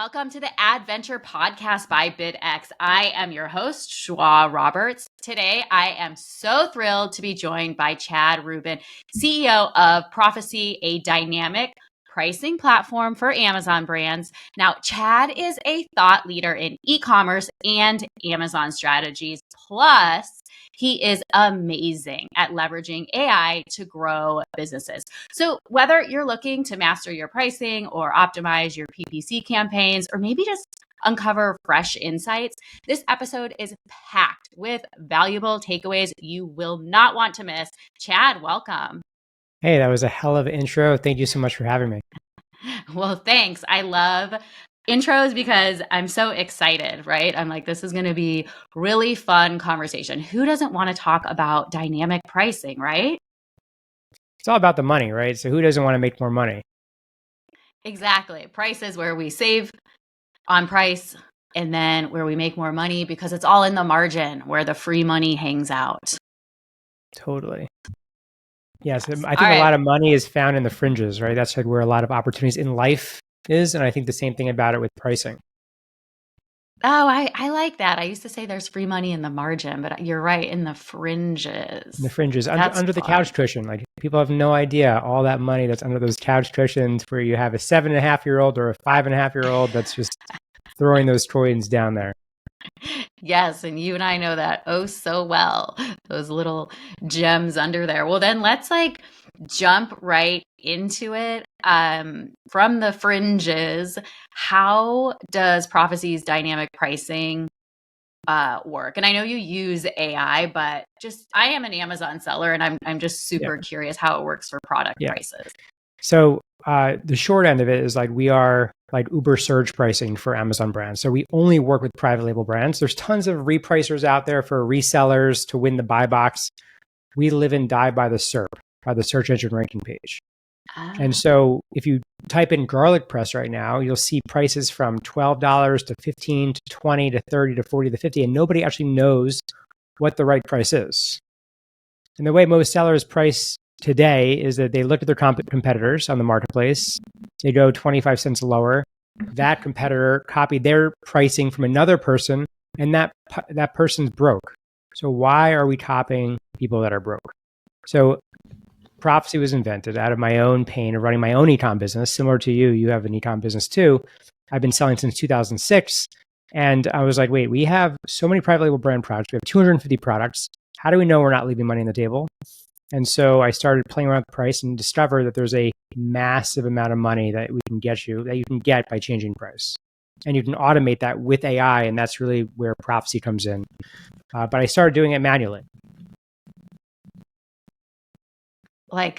Welcome to the Adventure Podcast by BidX. I am your host, Schwa Roberts. Today, I am so thrilled to be joined by Chad Rubin, CEO of Profasee, a dynamic pricing platform for Amazon brands. Now, Chad is a thought leader in e-commerce and Amazon strategies. Plus, he is amazing at leveraging AI to grow businesses. So whether you're looking to master your pricing or optimize your PPC campaigns, or maybe just uncover fresh insights, this episode is packed with valuable takeaways you will not want to miss. Chad, welcome. Hey, that was a hell of an intro. Thank you so much for having me. Well, thanks. I love intros because I'm so excited, right? I'm like, this is going to be really fun conversation. Who doesn't want to talk about dynamic pricing, right? It's all about the money, right? So who doesn't want to make more money? Exactly. Price is where we save on price and then where we make more money because it's all in the margin where the free money hangs out. Totally. Yes. I think a lot of money is found in the fringes, right? That's like where a lot of opportunities in life is. And I think the same thing about it with pricing. Oh, I like that. I used to say there's free money in the margin, but you're right, in the fringes. In the fringes, under the couch cushion. Like people have no idea all that money that's under those couch cushions where you have a 7.5-year-old or a 5.5-year-old that's just throwing those coins down there. Yes, and you and I know that oh so well, those little gems under there. Well, then let's jump right into it. From the fringes, how does Profasee's dynamic pricing work? And I know you use AI, but I am an Amazon seller, and I'm just super curious how it works for product prices. So the short end of it is we are like Uber surge pricing for Amazon brands. So we only work with private label brands. There's tons of repricers out there for resellers to win the buy box. We live and die by the SERP, by the search engine ranking page. And so if you type in garlic press right now, you'll see prices from $12 to $15 to $20 to $30 to $40 to $50, and nobody actually knows what the right price is. And the way most sellers price today is that they look at their competitors on the marketplace. They go 25 cents lower. That competitor copied their pricing from another person, and that person's broke. So why are we copying people that are broke? So Profasee was invented out of my own pain of running my own e-com business. Similar to you, you have an e-com business too. I've been selling since 2006. And I was like, wait, we have so many private label brand products. We have 250 products. How do we know we're not leaving money on the table? And so I started playing around with the price and discovered that there's a massive amount of money that you can get by changing price. And you can automate that with AI. And that's really where Profasee comes in. But I started doing it manually. Like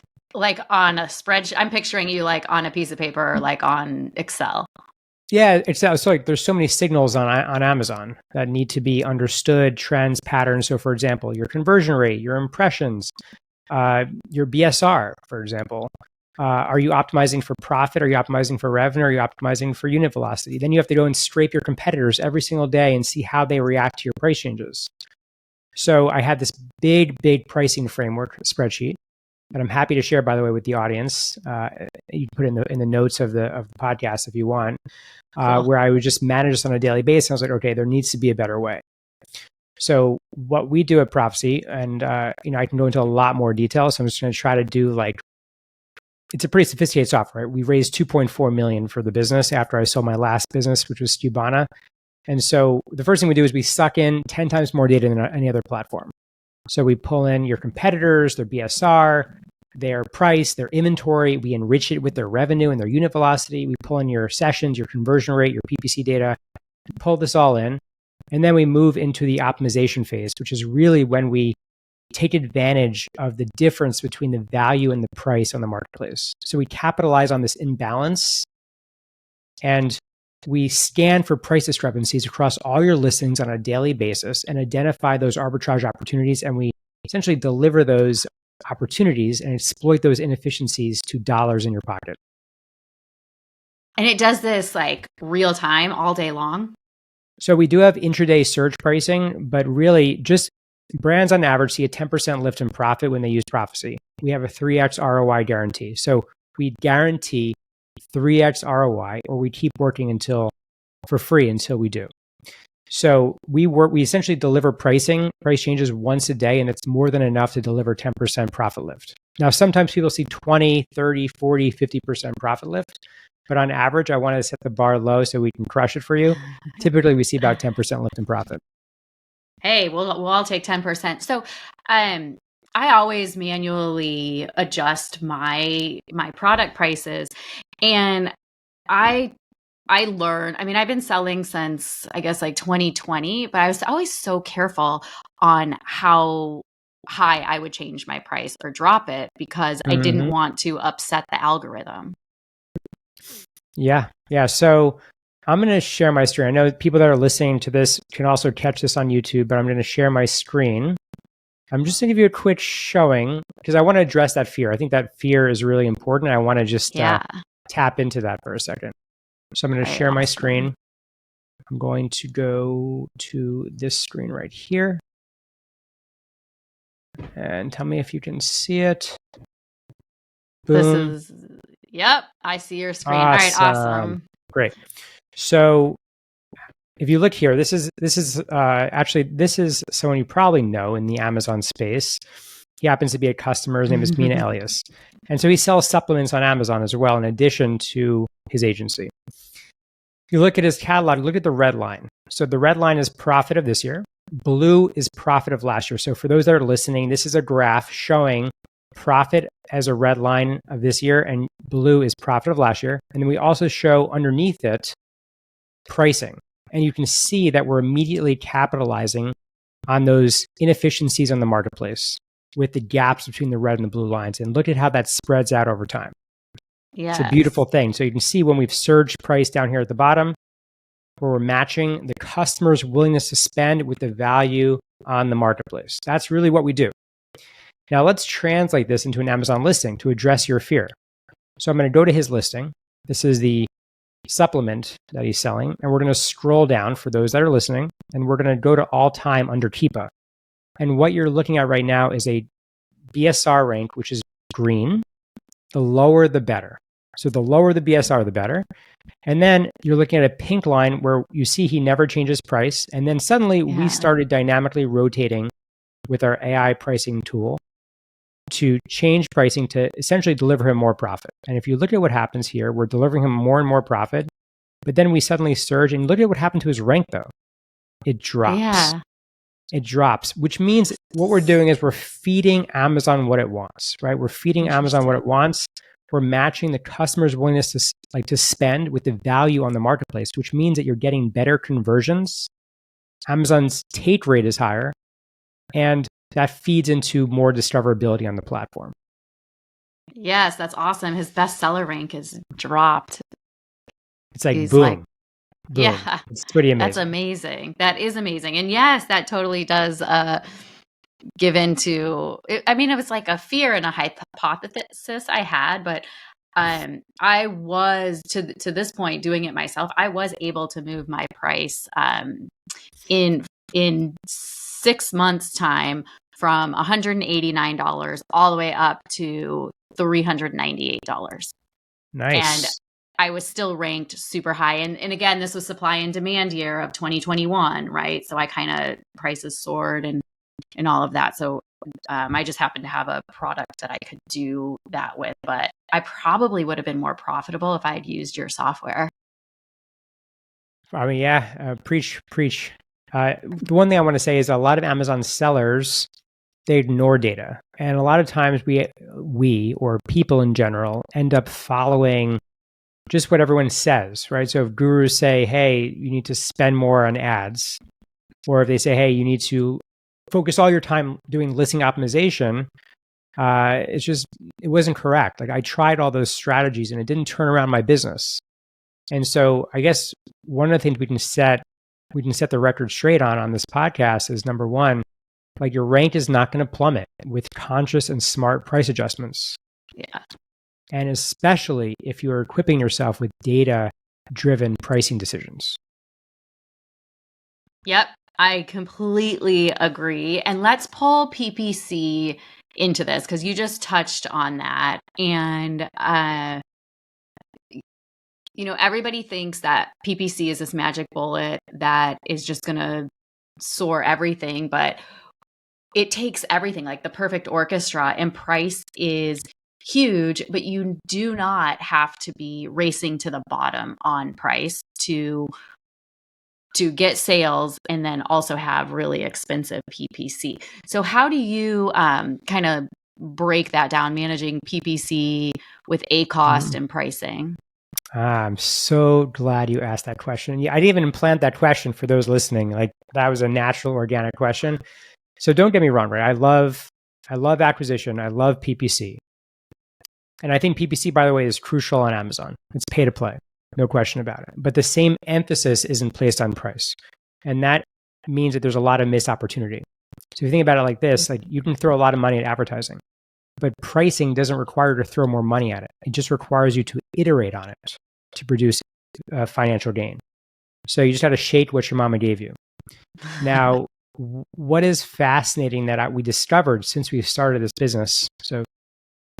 on a spreadsheet. I'm picturing you on a piece of paper or on Excel. Yeah, it's so there's so many signals on Amazon that need to be understood, trends, patterns. So for example, your conversion rate, your impressions, your BSR, for example. Are you optimizing for profit? Are you optimizing for revenue? Are you optimizing for unit velocity? Then you have to go and scrape your competitors every single day and see how they react to your price changes. So I had this big pricing framework spreadsheet that I'm happy to share, by the way, with the audience. You can put it in the notes of the podcast if you want, cool. Where I would just manage this on a daily basis. I was like, okay, there needs to be a better way. So what we do at Profasee, and I can go into a lot more detail. So I'm just going to try to do it's a pretty sophisticated software. Right? We raised $2.4 million for the business after I sold my last business, which was Stubana. And so the first thing we do is we suck in 10 times more data than any other platform. So we pull in your competitors, their BSR, their price, their inventory. We enrich it with their revenue and their unit velocity. We pull in your sessions, your conversion rate, your PPC data, pull this all in. And then we move into the optimization phase, which is really when we take advantage of the difference between the value and the price on the marketplace. So we capitalize on this imbalance and we scan for price discrepancies across all your listings on a daily basis and identify those arbitrage opportunities. And we essentially deliver those opportunities and exploit those inefficiencies to dollars in your pocket. And it does this real time all day long? So we do have intraday surge pricing, but really just brands on average see a 10% lift in profit when they use Profasee. We have a 3x ROI guarantee. So we guarantee 3x ROI, or we keep working until for free until we do. So we essentially deliver price changes once a day, and it's more than enough to deliver 10% profit lift. Now, sometimes people see 20, 30, 40, 50% profit lift, but on average, I want to set the bar low so we can crush it for you. Typically, we see about 10% lift in profit. Hey, we'll all take 10%. So, I always manually adjust my product prices, and I learned, I mean, I've been selling since, I guess, like 2020, but I was always so careful on how high I would change my price or drop it because I didn't want to upset the algorithm. Yeah. So I'm going to share my screen. I know people that are listening to this can also catch this on YouTube, but I'm going to share my screen. I'm just going to give you a quick showing because I want to address that fear. I think that fear is really important. I want to just tap into that for a second. So I'm going to share my screen. I'm going to go to this screen right here. And tell me if you can see it. Boom. Yep, I see your screen. Awesome. All right, awesome. Great. So if you look here, this is someone you probably know in the Amazon space. He happens to be a customer. His name is Mina Elias. And so he sells supplements on Amazon as well, in addition to his agency. If you look at his catalog, look at the red line. So the red line is profit of this year. Blue is profit of last year. So for those that are listening, this is a graph showing profit as a red line of this year, and blue is profit of last year. And then we also show underneath it pricing. And you can see that we're immediately capitalizing on those inefficiencies on the marketplace with the gaps between the red and the blue lines. And look at how that spreads out over time. Yes. It's a beautiful thing. So you can see when we've surged price down here at the bottom, where we're matching the customer's willingness to spend with the value on the marketplace. That's really what we do. Now let's translate this into an Amazon listing to address your fear. So I'm going to go to his listing. This is the supplement that he's selling. And we're going to scroll down for those that are listening. And we're going to go to all time under Keepa. And what you're looking at right now is a BSR rank, which is green. The lower, the better. So the lower the BSR, the better. And then you're looking at a pink line where you see he never changes price. And then suddenly we started dynamically rotating with our AI pricing tool to change pricing to essentially deliver him more profit. And if you look at what happens here, we're delivering him more and more profit. But then we suddenly surge, and look at what happened to his rank though. It drops. Yeah. It drops, which means what we're doing is we're feeding Amazon what it wants, right? We're feeding Amazon what it wants. We're matching the customer's willingness to spend with the value on the marketplace, which means that you're getting better conversions. Amazon's take rate is higher, and that feeds into more discoverability on the platform. Yes, that's awesome. His bestseller rank is dropped. It's like boom. Boom. Yeah. It's pretty amazing. That's amazing. That is amazing. And yes, that totally does give into, I mean, it was like a fear and a hypothesis I had, but I was to this point doing it myself. I was able to move my price in 6 months time from $189 all the way up to $398. Nice. And I was still ranked super high. And again, this was supply and demand year of 2021, right? So I kind of prices soared and all of that. So I just happened to have a product that I could do that with, but I probably would have been more profitable if I had used your software. I mean, yeah, preach. The one thing I want to say is a lot of Amazon sellers, they ignore data. And a lot of times we or people in general end up following just what everyone says, right? So if gurus say, hey, you need to spend more on ads, or if they say, hey, you need to focus all your time doing listing optimization, it wasn't correct. Like I tried all those strategies and it didn't turn around my business. And so I guess one of the things we can set the record straight on this podcast is number one, like your rank is not going to plummet with conscious and smart price adjustments. Yeah. And especially if you're equipping yourself with data-driven pricing decisions. Yep, I completely agree. And let's pull PPC into this because you just touched on that. And everybody thinks that PPC is this magic bullet that is just going to soar everything, but it takes everything, like the perfect orchestra, and price is huge, but you do not have to be racing to the bottom on price to get sales and then also have really expensive PPC. So how do you kind of break that down, managing PPC with ACost and pricing? I'm so glad you asked that question. Yeah, I didn't even implant that question for those listening. Like that was a natural, organic question. So don't get me wrong, right? I love acquisition. I love PPC. And I think PPC, by the way, is crucial on Amazon. It's pay to play, no question about it. But the same emphasis isn't placed on price. And that means that there's a lot of missed opportunity. So if you think about it like this, like you can throw a lot of money at advertising, but pricing doesn't require you to throw more money at it. It just requires you to iterate on it to produce financial gain. So you just got to shake what your mama gave you. Now, what is fascinating that we discovered since we started this business, so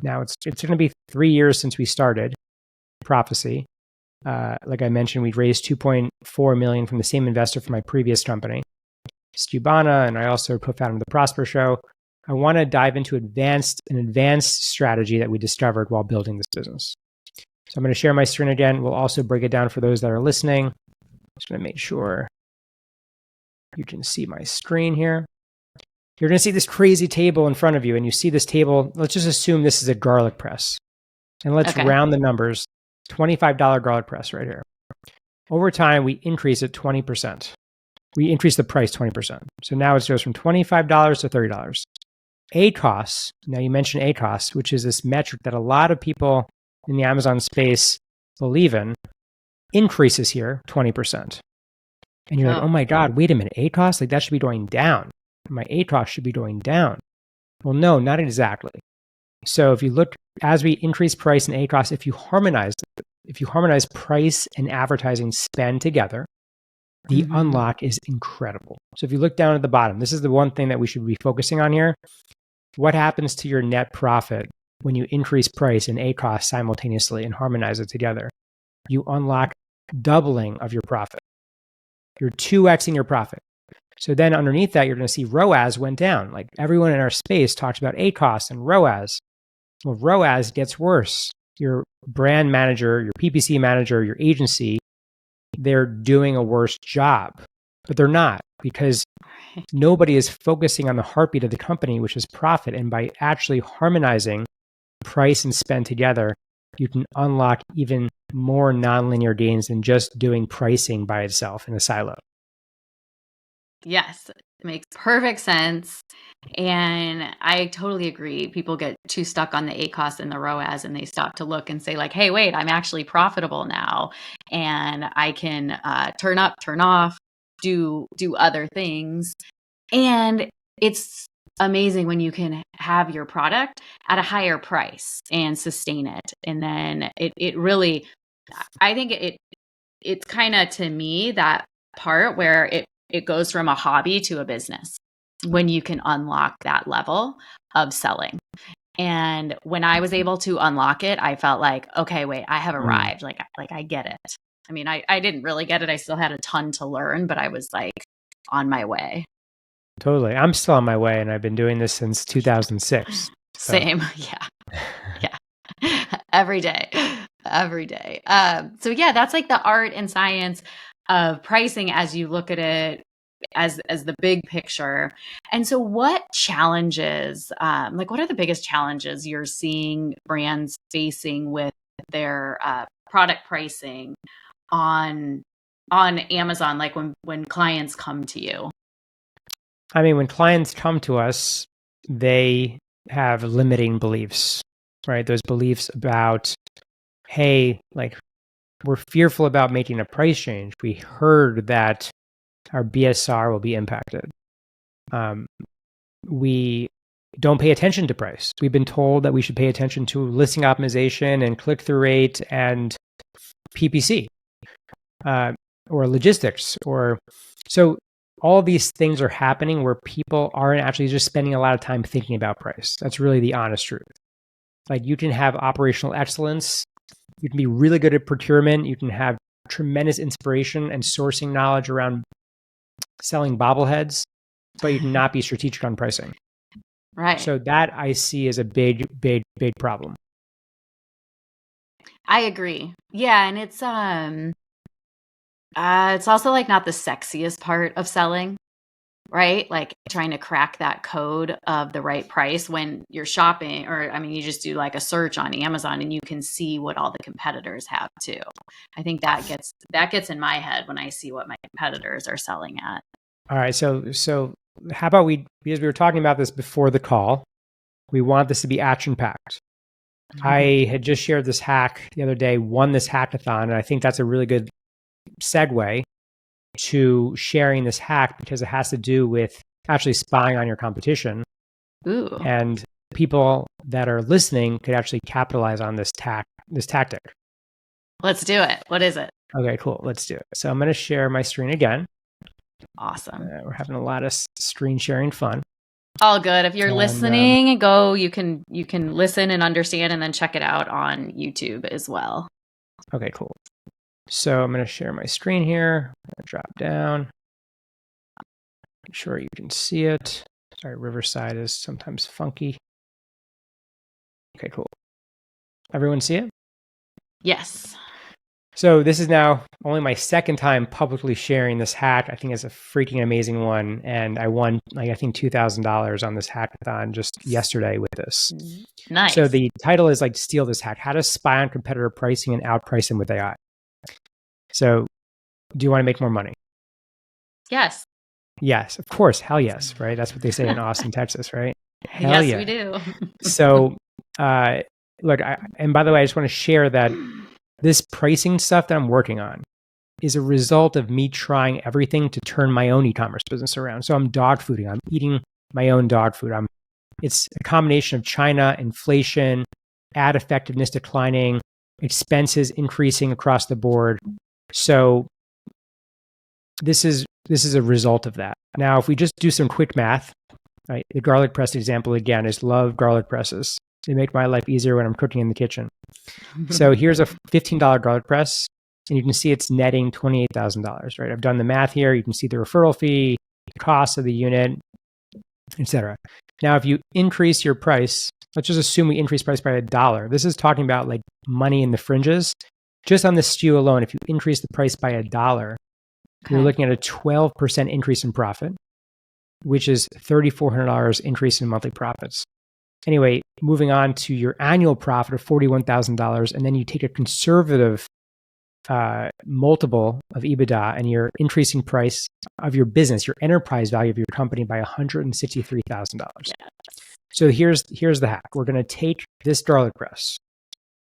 now it's going to be 3 years since we started Profasee. Like I mentioned, we raised $2.4 million from the same investor from my previous company, Stubana, and I also co-founded the Prosper Show. I want to dive into an advanced strategy that we discovered while building this business. So I'm going to share my screen again. We'll also break it down for those that are listening. Just going to make sure you can see my screen here. You're going to see this crazy table in front of you, and you see this table. Let's just assume this is a garlic press. And let's round the numbers. $25 garlic press right here. Over time, we increase it 20%. We increase the price 20%. So now it goes from $25 to $30. ACost, now you mentioned ACost, which is this metric that a lot of people in the Amazon space believe in, increases here 20%. And you're like, oh my God, wait a minute, ACost? Like that should be going down. My ACost should be going down. Well, no, not exactly. So if you look, as we increase price and ACost, if you harmonize price and advertising spend together, the unlock is incredible. So if you look down at the bottom, this is the one thing that we should be focusing on here. What happens to your net profit when you increase price and ACost simultaneously and harmonize it together? You unlock doubling of your profit. You're 2xing your profit. So then underneath that, you're going to see ROAS went down. Like everyone in our space talks about ACost and ROAS. Well, ROAS gets worse. Your brand manager, your PPC manager, your agency, they're doing a worse job. But they're not, because nobody is focusing on the heartbeat of the company, which is profit. And by actually harmonizing price and spend together, you can unlock even more nonlinear gains than just doing pricing by itself in a silo. Yes, it makes perfect sense. And I totally agree. People get too stuck on the ACost and the ROAS, and they stop to look and say like, hey, wait, I'm actually profitable now. And I can turn up, turn off, do other things. And it's amazing when you can have your product at a higher price and sustain it. And then it really, I think it's kind of, to me, that part where it goes from a hobby to a business when you can unlock that level of selling. And when I was able to unlock it, I felt like, okay, wait, I have arrived. Like I get it. I mean, I didn't really get it. I still had a ton to learn, but I was like on my way. Totally. I'm still on my way, and I've been doing this since 2006. So. Same. Yeah. Yeah. Every day. So yeah, that's like the art and science of pricing as you look at it as the big picture. And so what challenges, what are the biggest challenges you're seeing brands facing with their product pricing on Amazon, like when clients come to you? I mean, when clients come to us, they have limiting beliefs, right? Those beliefs about, hey, like we're fearful about making a price change. We heard that our BSR will be impacted. We don't pay attention to price. We've been told that we should pay attention to listing optimization and click-through rate and PPC or logistics. So all these things are happening where people aren't actually just spending a lot of time thinking about price. That's really the honest truth. Like you can have operational excellence You can be really good at procurement. You can have tremendous inspiration and sourcing knowledge around selling bobbleheads, but you cannot be strategic on pricing. Right. So that I see as a big problem. I agree. Yeah, and it's also like not the sexiest part of selling, right? Like trying to crack that code of the right price when you're shopping, or I mean, you just do like a search on Amazon and you can see what all the competitors have too. I think that gets in my head when I see what my competitors are selling at. All right, so how about because we were talking about this before the call, we want this to be action packed. I had just shared this hack the other day, won this hackathon, and I think that's a really good segue to sharing this hack because it has to do with actually spying on your competition. Ooh. And people that are listening could actually capitalize on this tactic. Let's do it. What is it? Okay, cool. Let's do it. So I'm going to share my screen again. Awesome. We're having a lot of screen sharing fun. All good. If you're listening, you can listen and understand and then check it out on YouTube as well. Okay, cool. So I'm going to share my screen here. I'm going to drop down. Make sure you can see it. Sorry, Riverside is sometimes funky. Okay, cool. Everyone see it? Yes. So this is now only my second time publicly sharing this hack. I think it's a freaking amazing one. And I won, I think, $2,000 on this hackathon just yesterday with this. Nice. So the title is like Steal This Hack, How to Spy on Competitor Pricing and Outprice Them with AI. So do you want to make more money? Yes. Yes, of course. Hell yes, right? That's what they say in Austin, Texas, right? Hell yes, yeah. we do. So look, and by the way, I just want to share that this pricing stuff that I'm working on is a result of me trying everything to turn my own e-commerce business around. So I'm dog fooding. I'm eating my own dog food. It's a combination of China, inflation, ad effectiveness declining, expenses increasing across the board. So this is a result of that. Now, if we just do some quick math, right? The garlic press example again is love garlic presses. They make my life easier when I'm cooking in the kitchen. So here's a $15 garlic press, and you can see it's netting $28,000, right? I've done the math here. You can see the referral fee, the cost of the unit, etc. Now, if you increase your price, let's just assume we increase price by $1. This is talking about like money in the fringes. Just on the SKU alone, if you increase the price by $1, you're looking at a 12% increase in profit, which is $3,400 increase in monthly profits. Anyway, moving on to your annual profit of $41,000, and then you take a conservative multiple of EBITDA and your increasing price of your business, your enterprise value of your company by $163,000. So here's the hack. We're going to take this garlic press.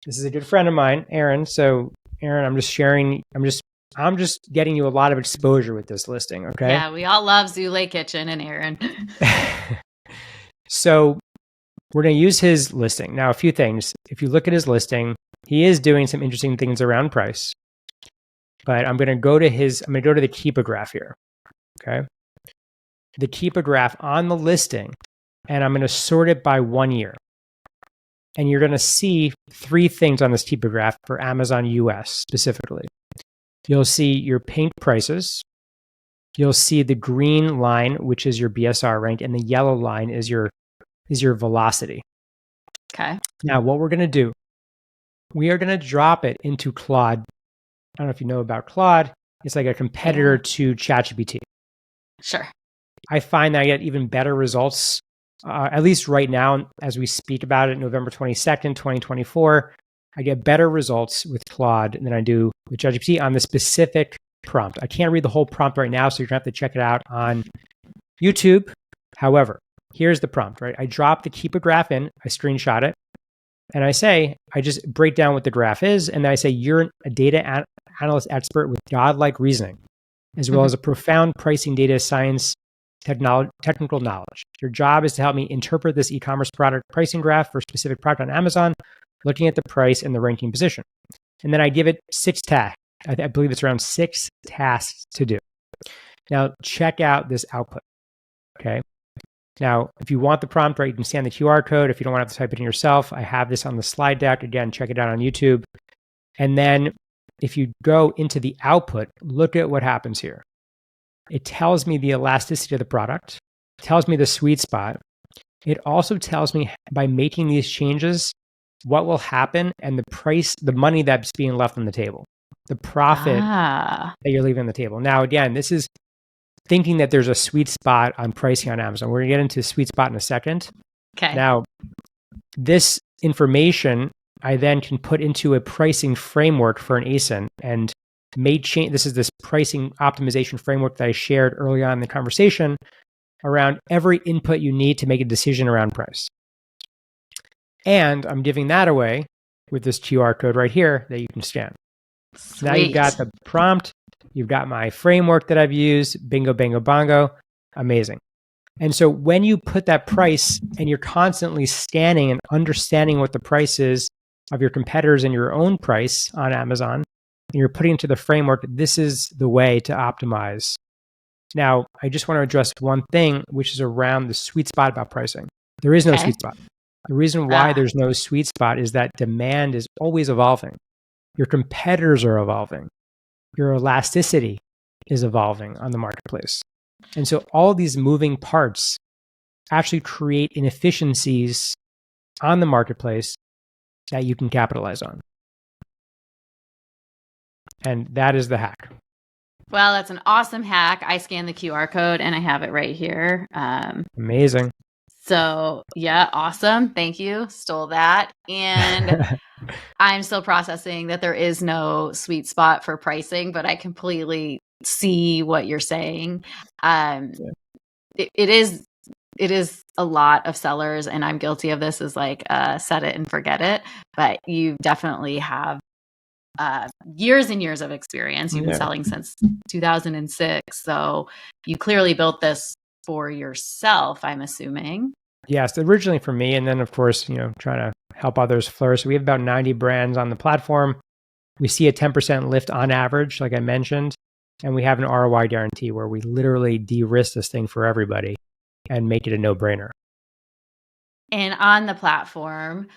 This is a good friend of mine, Aaron. So Aaron, I'm just getting you a lot of exposure with this listing, okay? Yeah, we all love Zule Kitchen and Aaron. So we're going to use his listing. Now, a few things. If you look at his listing, he is doing some interesting things around price. But I'm going to go to the Keepa graph here, okay? The Keepa graph on the listing, and I'm going to sort it by 1 year. And you're going to see three things on this Keepa graph for Amazon US specifically. You'll see your pink prices. You'll see the green line, which is your BSR rank, and the yellow line is your velocity. Okay. Now, what we're going to do, we are going to drop it into Claude. I don't know if you know about Claude. It's like a competitor to ChatGPT. Sure. I find that I get even better results, at least right now, as we speak about it, November 22nd, 2024. I get better results with Claude than I do with ChatGPT on the specific prompt. I can't read the whole prompt right now, so you're going to have to check it out on YouTube. However, here's the prompt, right? I drop the Keepa graph in, I screenshot it, and I just break down what the graph is, and then I say, you're a data analyst expert with godlike reasoning, as well as a profound pricing data science technical knowledge. Your job is to help me interpret this e-commerce product pricing graph for a specific product on Amazon, looking at the price and the ranking position. And then I give it 6 tasks. I believe it's around 6 tasks to do. Now, check out this output, okay? Now, if you want the prompt, right, you can scan the QR code. If you don't want to have to type it in yourself, I have this on the slide deck. Again, check it out on YouTube. And then if you go into the output, look at what happens here. It tells me the elasticity of the product, tells me the sweet spot. It also tells me by making these changes, what will happen and the price, the money that's being left on the table, the profit that you're leaving on the table. Now, again, this is thinking that there's a sweet spot on pricing on Amazon. We're going to get into sweet spot in a second. Okay. Now, this information I then can put into a pricing framework for an ASIN and this is this pricing optimization framework that I shared early on in the conversation around every input you need to make a decision around price. And I'm giving that away with this QR code right here that you can scan. Sweet. Now you've got the prompt, you've got my framework that I've used, bingo, bango, bongo, amazing. And so when you put that price and you're constantly scanning and understanding what the price is of your competitors and your own price on Amazon, and you're putting into the framework, this is the way to optimize. Now, I just want to address one thing, which is around the sweet spot about pricing. There is no sweet spot. The reason why there's no sweet spot is that demand is always evolving. Your competitors are evolving. Your elasticity is evolving on the marketplace. And so all of these moving parts actually create inefficiencies on the marketplace that you can capitalize on. And that is the hack. Well, that's an awesome hack. I scanned the QR code and I have it right here. Amazing. So yeah, awesome. Thank you. Stole that. And I'm still processing that there is no sweet spot for pricing, but I completely see what you're saying. It is a lot of sellers, and I'm guilty of this, is like set it and forget it. But you definitely have years and years of experience. You've been selling since 2006. So you clearly built this for yourself, I'm assuming. Yes, originally for me. And then, of course, trying to help others flourish. We have about 90 brands on the platform. We see a 10% lift on average, like I mentioned. And we have an ROI guarantee where we literally de-risk this thing for everybody and make it a no-brainer. And on the platform,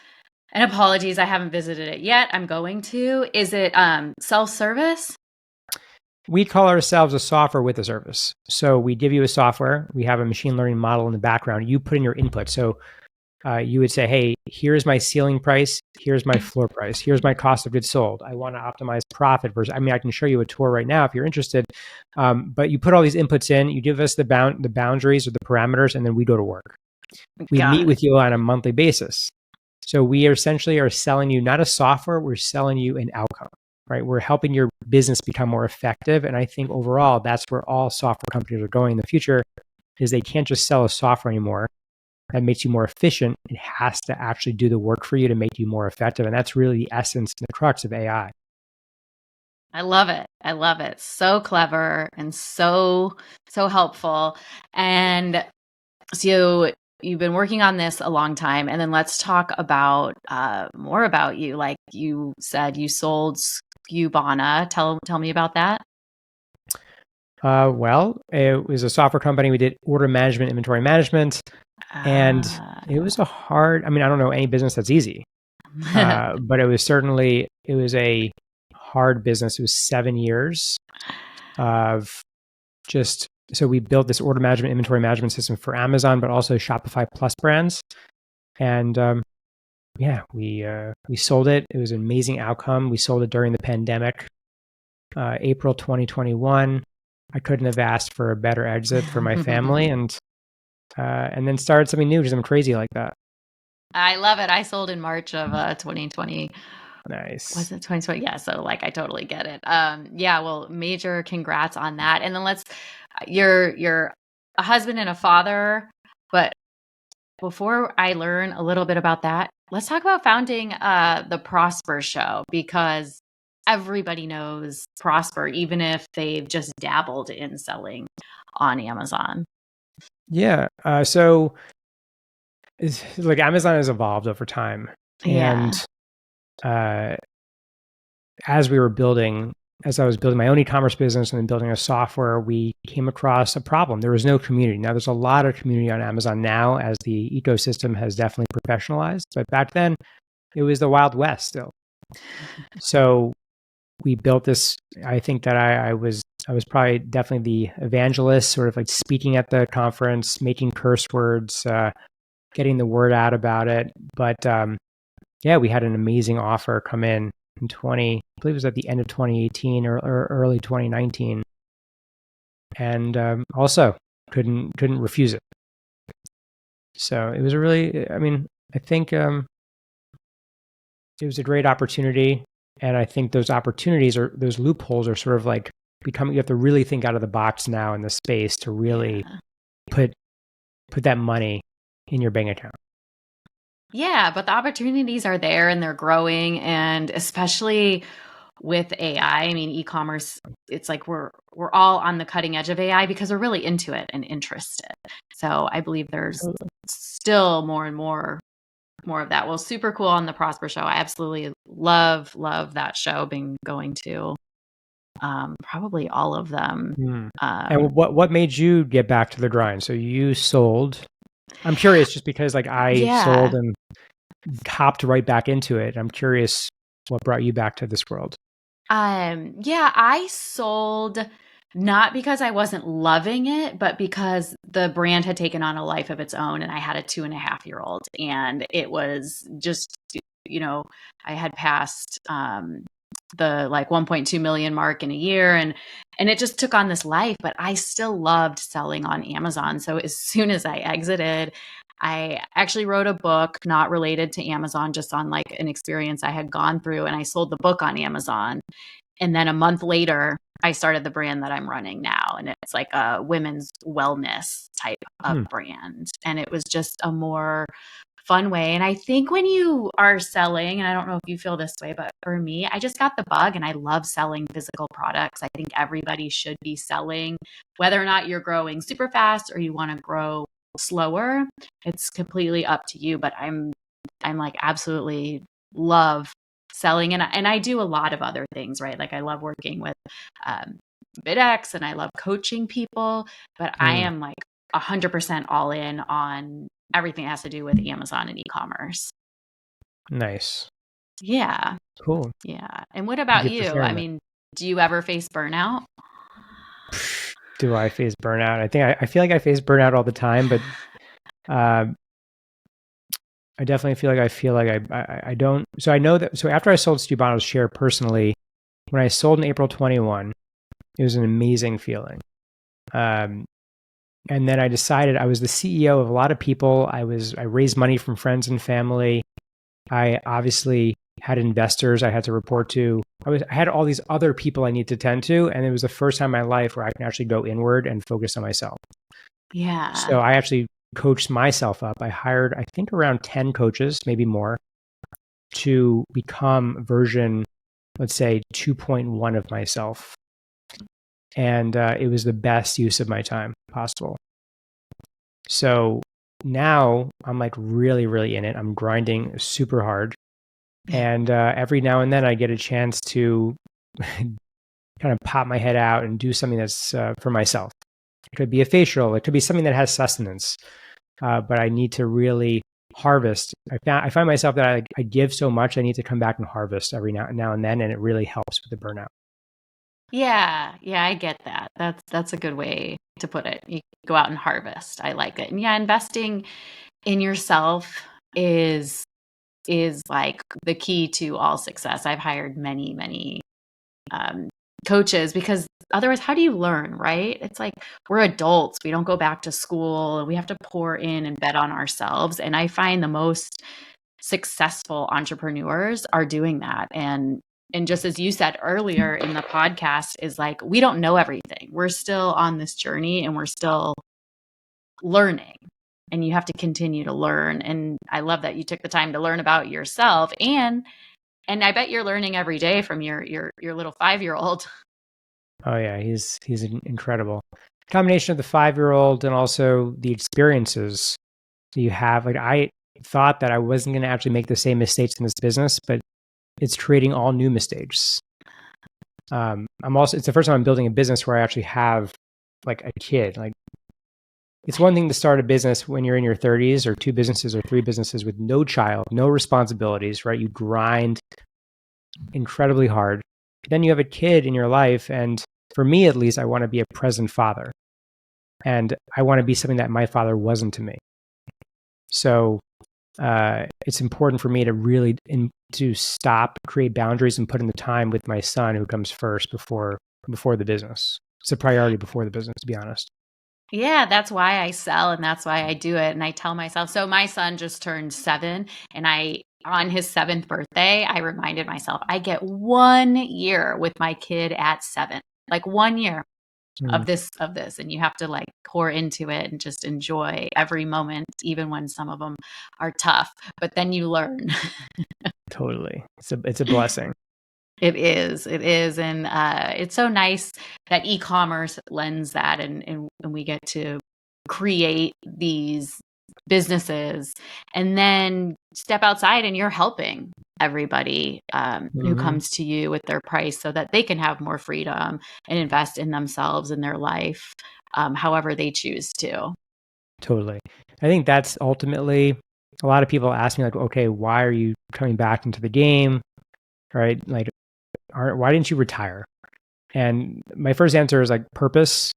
and apologies, I haven't visited it yet. I'm going to. Is it self-service? We call ourselves a software with a service. So we give you a software. We have a machine learning model in the background. You put in your input. So you would say, hey, here's my ceiling price. Here's my floor price. Here's my cost of goods sold. I want to optimize profit versus, I can show you a tour right now if you're interested. But you put all these inputs in, you give us the boundaries or the parameters, and then we go to work. We meet with you on a monthly basis. So we essentially are selling you not a software, we're selling you an outcome, right? We're helping your business become more effective. And I think overall, that's where all software companies are going in the future, is they can't just sell a software anymore that makes you more efficient. It has to actually do the work for you to make you more effective. And that's really the essence and the crux of AI. I love it. I love it. So clever and so helpful. And so you've been working on this a long time. And then let's talk about more about you. Like you said, you sold Skubana. Tell me about that. Well, it was a software company. We did order management, inventory management. And it was a hard, I don't know any business that's easy, but it was a hard business. It was 7 years of so we built this order management, inventory management system for Amazon, but also Shopify Plus brands. And we sold it. It was an amazing outcome. We sold it during the pandemic, April 2021. I couldn't have asked for a better exit for my family. And then started something new, just something crazy like that. I love it. I sold in March of 2020. Nice. Was it 2020? Yeah. So I totally get it. Well, major congrats on that. And then you're a husband and a father, but before I learn a little bit about that, let's talk about founding the Prosper Show, because everybody knows Prosper, even if they've just dabbled in selling on Amazon. Yeah. So Amazon has evolved over time. Yeah. And as I was building my own e-commerce business and then building a software, we came across a problem. There was no community. Now there's a lot of community on Amazon now as the ecosystem has definitely professionalized. But back then it was the Wild West still. So we built this. I think that I was probably definitely the evangelist, sort of like speaking at the conference, making curse words, getting the word out about it. But yeah, we had an amazing offer come in 20, I believe it was at the end of 2018 or early 2019, and also couldn't refuse it. So it was a really, I mean, I think it was a great opportunity, and I think those opportunities or those loopholes are sort of like becoming. You have to really think out of the box now in the space to really put that money in your bank account. Yeah, but the opportunities are there and they're growing, and especially with AI. I mean, e-commerce, it's like we're all on the cutting edge of AI because we're really into it and interested. So I believe there's still more and more of that. Well, super cool on the Prosper show. I absolutely love that show. Been going to probably all of them. And what made you get back to the grind? So you sold. I'm curious, just because like I sold and hopped right back into it. I'm curious what brought you back to this world. Yeah, I sold not because I wasn't loving it, but because the brand had taken on a life of its own, and I had a 2.5-year-old, and it was just, I had passed the like 1.2 million mark in a year, and it just took on this life. But I still loved selling on Amazon. So as soon as I exited, I actually wrote a book not related to Amazon, just on like an experience I had gone through, and I sold the book on Amazon. And then a month later, I started the brand that I'm running now, and it's like a women's wellness type of brand. And it was just a more fun way. And I think when you are selling, and I don't know if you feel this way, but for me, I just got the bug and I love selling physical products. I think everybody should be selling, whether or not you're growing super fast or you want to grow slower. It's completely up to you. But I'm like absolutely love selling, and I do a lot of other things, right? Like I love working with BidX, and I love coaching people, but I am like 100% all in on everything that has to do with Amazon and e-commerce. Nice. Yeah. Cool. Yeah. And what about you? I mean, do you ever face burnout? Do I face burnout? I feel like I face burnout all the time, but I definitely feel like I don't. So I know that. So after I sold Stubano's share personally, when I sold in April 21, it was an amazing feeling. And then I decided I was the CEO of a lot of people. I raised money from friends and family. I obviously had investors I had to report to. I had all these other people I need to tend to. And it was the first time in my life where I can actually go inward and focus on myself. Yeah. So I actually coached myself up. I hired, I think, around 10 coaches, maybe more, to become version, let's say, 2.1 of myself. And it was the best use of my time possible. So now I'm like really, really in it. I'm grinding super hard. And every now and then I get a chance to kind of pop my head out and do something that's for myself. It could be a facial. It could be something that has sustenance. But I need to really harvest. I find myself that I give so much. I need to come back and harvest every now and then. And it really helps with the burnout. Yeah, I get that. That's a good way to put it. You go out and harvest. I like it. And yeah, investing in yourself is like the key to all success. I've hired many coaches, because otherwise, how do you learn, right? It's like we're adults. We don't go back to school, and we have to pour in and bet on ourselves. And I find the most successful entrepreneurs are doing that. And just as you said earlier in the podcast, is like, we don't know everything. We're still on this journey and we're still learning, and you have to continue to learn. And I love that you took the time to learn about yourself, and I bet you're learning every day from your little 5-year-old. Oh yeah, he's incredible. Combination of the 5-year-old and also the experiences that you have. Like I thought that I wasn't going to actually make the same mistakes in this business, but it's creating all new mistakes. It's the first time I'm building a business where I actually have like a kid. Like it's one thing to start a business when you're in your 30s, or 2 businesses or 3 businesses with no child, no responsibilities, right? You grind, incredibly hard. Then you have a kid in your life, and for me at least, I want to be a present father, and I want to be something that my father wasn't to me. So it's important for me to really to stop, create boundaries, and put in the time with my son, who comes first before the business. It's a priority before the business, to be honest. Yeah, that's why I sell and that's why I do it. And I tell myself, so my son just turned 7, and on his 7th birthday, I reminded myself, I get 1 year with my kid at 7, like 1 year of this. And you have to like pour into it and just enjoy every moment, even when some of them are tough, but then you learn. Totally. It's a blessing. It is. And it's so nice that e-commerce lends that, and we get to create these businesses and then step outside and you're helping everybody who comes to you with their price so that they can have more freedom and invest in themselves and their life, however they choose to. Totally. I think that's ultimately, a lot of people ask me like, okay, why are you coming back into the game? Right? Like, why didn't you retire? And my first answer is like purpose.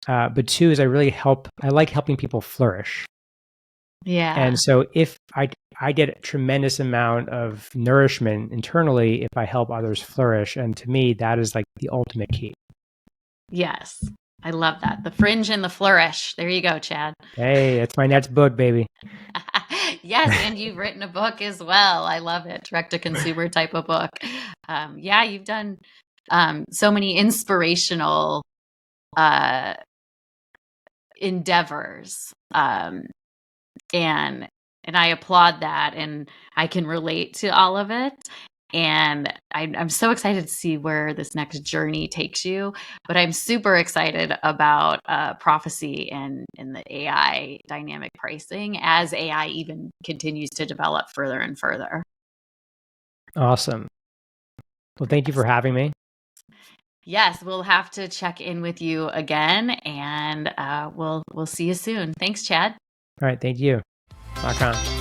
But 2 is I like helping people flourish. Yeah. And so if I get a tremendous amount of nourishment internally if I help others flourish. And to me, that is like the ultimate key. Yes. I love that. The fringe and the flourish. There you go, Chad. Hey, that's my next book, baby. Yes, and you've written a book as well. I love it. Direct to consumer type of book. Yeah, you've done so many inspirational endeavors, and I applaud that, and I can relate to all of it. And I'm so excited to see where this next journey takes you. But I'm super excited about Profasee and the AI dynamic pricing as AI even continues to develop further and further. Awesome. Well, thank you for having me. Yes, we'll have to check in with you again, and we'll see you soon. Thanks, Chad. All right. Thank you. Rock on.